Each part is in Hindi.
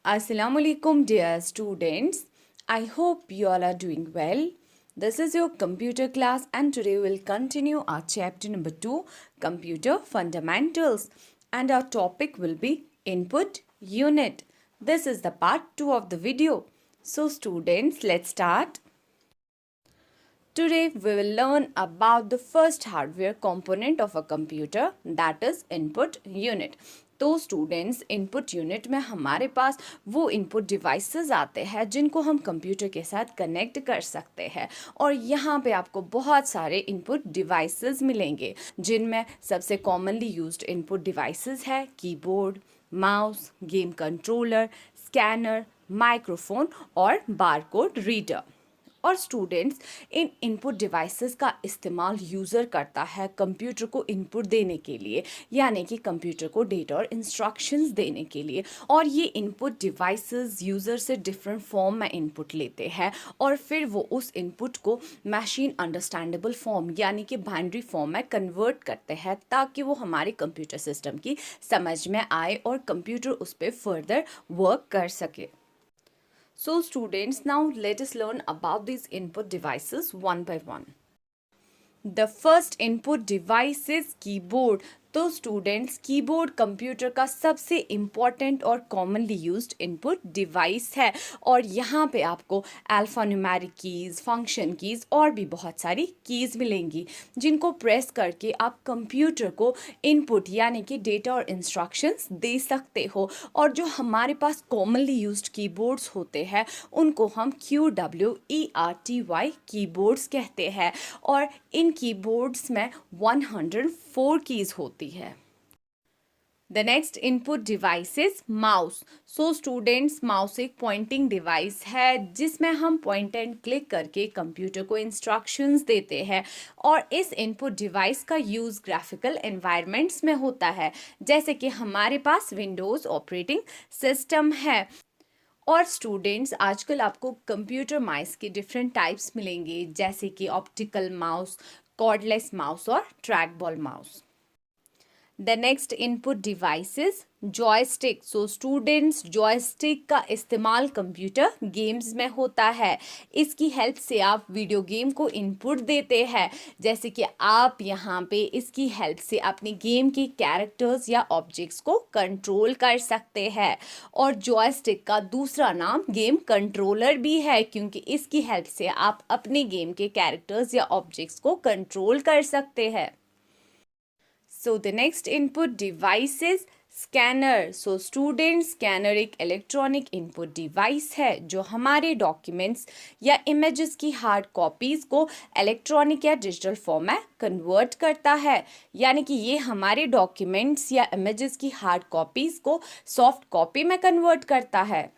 Assalamualaikum dear students. I hope you all are doing well. This is your computer class and today we'll continue our chapter number 2, Computer Fundamentals, and our topic will be Input Unit. This is the part 2 of the video. So students, let's start. Today we will learn about the first hardware component of a computer, that is input unit. तो स्टूडेंट्स इनपुट यूनिट में हमारे पास वो इनपुट डिवाइसेस आते हैं जिनको हम कंप्यूटर के साथ कनेक्ट कर सकते हैं और यहाँ पे आपको बहुत सारे इनपुट डिवाइसेस मिलेंगे जिनमें सबसे कॉमनली यूज्ड इनपुट डिवाइसेस है keyboard, mouse, game controller, scanner, microphone और बारकोड रीडर। और स्टूडेंट्स इन इनपुट डिवाइसेस का इस्तेमाल यूज़र करता है कंप्यूटर को इनपुट देने के लिए, यानी कि कंप्यूटर को डेटा और इंस्ट्रक्शंस देने के लिए। और ये इनपुट डिवाइसेस यूज़र से डिफरेंट फॉर्म में इनपुट लेते हैं और फिर वो उस इनपुट को मशीन अंडरस्टैंडेबल फॉर्म यानी कि बाइनरी फॉर्म में कन्वर्ट करते हैं ताकि वो हमारे कंप्यूटर सिस्टम की समझ में आए और कंप्यूटर उस पर फर्दर वर्क कर सके। So students, now let us learn about these input devices one by one. The first input device is keyboard. तो स्टूडेंट्स कीबोर्ड कंप्यूटर का सबसे इम्पॉर्टेंट और कॉमनली यूज्ड इनपुट डिवाइस है और यहाँ पे आपको अल्फान्यूमेरिक कीज़, फंक्शन कीज़ और भी बहुत सारी कीज़ मिलेंगी जिनको प्रेस करके आप कंप्यूटर को इनपुट यानी कि डेटा और इंस्ट्रक्शंस दे सकते हो। और जो हमारे पास कॉमनली यूज्ड कीबोर्ड्स होते हैं उनको हम QWERTY कीबोर्ड्स कहते हैं और इन कीबोर्ड्स में 104 कीज़ होती है। The next input device is mouse. So students, mouse एक पॉइंटिंग डिवाइस है जिसमें हम पॉइंट एंड क्लिक करके कंप्यूटर को इंस्ट्रक्शंस देते हैं और इस इनपुट डिवाइस का यूज़ ग्राफिकल एनवायरनमेंट्स में होता है, जैसे कि हमारे पास विंडोज़ ऑपरेटिंग सिस्टम है। और स्टूडेंट्स आजकल आपको कंप्यूटर माउस के डिफरेंट टाइप्स मिलेंगे, जैसे कि ऑप्टिकल माउस, कॉर्डलेस माउस और track ball mouse. The next input device is joystick. So students, joystick का इस्तेमाल कंप्यूटर गेम्स में होता है। इसकी हेल्प से आप वीडियो गेम को इनपुट देते हैं, जैसे कि आप यहाँ पे इसकी हेल्प से अपने गेम के कैरेक्टर्स या ऑब्जेक्ट्स को कंट्रोल कर सकते हैं। और जॉयस्टिक का दूसरा नाम गेम कंट्रोलर भी है क्योंकि इसकी हेल्प से आप अपने गेम के कैरेक्टर्स या ऑब्जेक्ट्स को कंट्रोल कर सकते हैं। So the next input device is scanner. So student, scanner एक इलेक्ट्रॉनिक इनपुट डिवाइस है जो हमारे डॉक्यूमेंट्स या इमेजेस की हार्ड कॉपीज़ को इलेक्ट्रॉनिक या डिजिटल फॉर्म में कन्वर्ट करता है, यानी कि ये हमारे डॉक्यूमेंट्स या इमेजेस की हार्ड कॉपीज़ को सॉफ्ट कॉपी में कन्वर्ट करता है।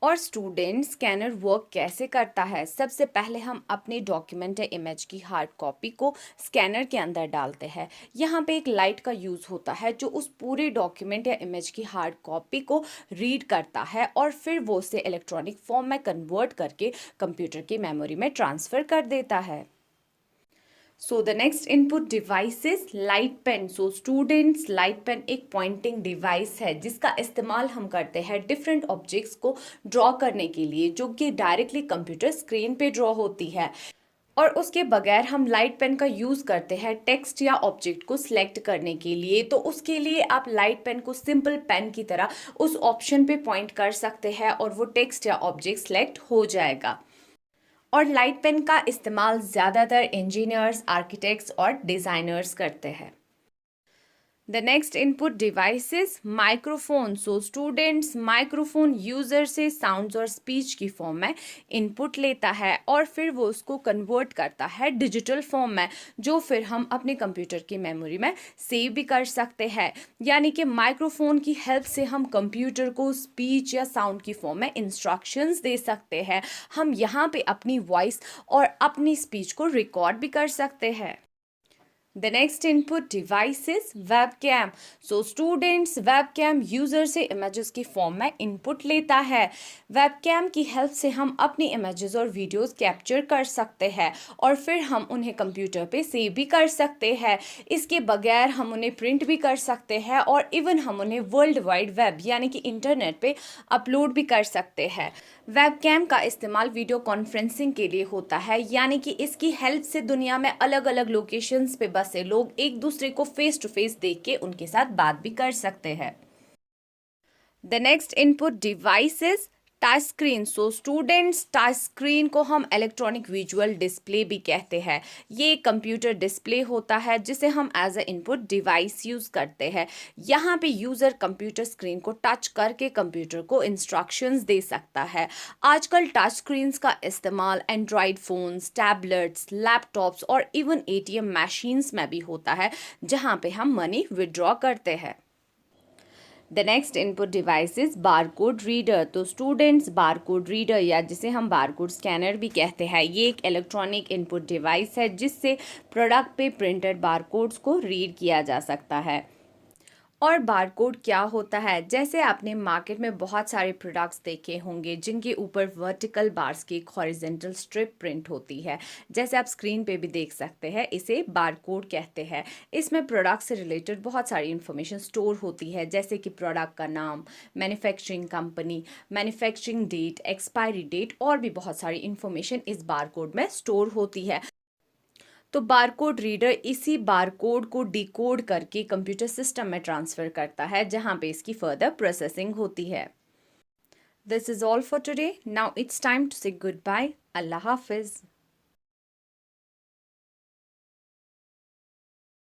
और स्टूडेंट, स्कैनर वर्क कैसे करता है? सबसे पहले हम अपने डॉक्यूमेंट या इमेज की हार्ड कॉपी को स्कैनर के अंदर डालते हैं। यहाँ पे एक लाइट का यूज़ होता है जो उस पूरे डॉक्यूमेंट या इमेज की हार्ड कॉपी को रीड करता है और फिर वो उसे इलेक्ट्रॉनिक फॉर्म में कन्वर्ट करके कंप्यूटर की मेमोरी में ट्रांसफ़र कर देता है। So the next input device is light pen. So students, light pen एक पॉइंटिंग डिवाइस है जिसका इस्तेमाल हम करते हैं डिफरेंट ऑब्जेक्ट्स को ड्रॉ करने के लिए, जो कि डायरेक्टली कंप्यूटर स्क्रीन पे ड्रॉ होती है। और उसके बगैर हम लाइट पेन का यूज़ करते हैं टेक्स्ट या ऑब्जेक्ट को सिलेक्ट करने के लिए। तो उसके लिए आप लाइट पेन को सिंपल पेन की तरह उस ऑप्शन पे पॉइंट कर सकते हैं और वो टेक्स्ट या ऑब्जेक्ट सिलेक्ट हो जाएगा। और लाइट पेन का इस्तेमाल ज़्यादातर इंजीनियर्स, आर्किटेक्ट्स और डिज़ाइनर्स करते हैं। The next input device is microphone. So students, microphone user से साउंड्स और स्पीच की फॉर्म में इनपुट लेता है और फिर वो उसको कन्वर्ट करता है डिजिटल फॉर्म में, जो फिर हम अपने कंप्यूटर की मेमोरी में सेव भी कर सकते हैं। यानी कि माइक्रोफोन की हेल्प से हम कंप्यूटर को स्पीच या साउंड की फॉर्म में इंस्ट्रक्शंस दे सकते हैं। हम यहाँ पे अपनी वॉइस और अपनी स्पीच को रिकॉर्ड भी कर सकते हैं। The next input device is webcam. So students webcam user से images की फॉर्म में input लेता है. webcam की हेल्प से हम अपनी images और वीडियोस कैप्चर कर सकते हैं और फिर हम उन्हें कंप्यूटर पे सेव भी कर सकते हैं. इसके बगैर हम उन्हें प्रिंट भी कर सकते हैं और इवन हम उन्हें वर्ल्ड वाइड वेब यानी कि इंटरनेट पे अपलोड भी कर सकते हैं. वेबकैम का इस्तेमाल वीडियो कॉन्फ्रेंसिंग के लिए होता है, यानी कि इसकी हेल्प से दुनिया में अलग अलग लोकेशंस पे बसे लोग एक दूसरे को फेस टू फेस देख के उनके साथ बात भी कर सकते हैं. The next input device is touch screen. So students, touch screen को हम इलेक्ट्रॉनिक विजुअल डिस्प्ले भी कहते हैं. ये कंप्यूटर डिस्प्ले होता है जिसे हम as a input device use करते हैं. यहाँ पे यूज़र कंप्यूटर स्क्रीन को टच करके कंप्यूटर को इंस्ट्रक्शंस दे सकता है. आजकल टच स्क्रीन्स का इस्तेमाल एंड्रॉयड फ़ोन्स, टैबलेट्स, लैपटॉप्स और इवन ATM मशीन्स में भी होता है जहाँ पे हम मनी विड्रॉ करते हैं. The next input device is barcode reader. तो स्टूडेंट्स, बारकोड रीडर या जिसे हम बारकोड स्कैनर भी कहते हैं, ये एक इलेक्ट्रॉनिक इनपुट डिवाइस है जिससे प्रोडक्ट पे प्रिंटेड बारकोड्स को रीड किया जा सकता है. और बारकोड क्या होता है? जैसे आपने मार्केट में बहुत सारे प्रोडक्ट्स देखे होंगे जिनके ऊपर वर्टिकल बार्स की एक हॉरिजेंटल स्ट्रिप प्रिंट होती है, जैसे आप स्क्रीन पे भी देख सकते हैं. इसे बारकोड कहते हैं. इसमें प्रोडक्ट से रिलेटेड बहुत सारी इन्फॉर्मेशन स्टोर होती है, जैसे कि प्रोडक्ट का नाम, manufacturing company, manufacturing date, expiry date और भी बहुत सारी इन्फॉर्मेशन इस बारकोड में स्टोर होती है. तो बारकोड रीडर इसी बारकोड को डिकोड करके कंप्यूटर सिस्टम में ट्रांसफ़र करता है जहाँ पे इसकी फर्दर प्रोसेसिंग होती है. This is all for today. Now it's time to say good bye. Allah हाफिज़.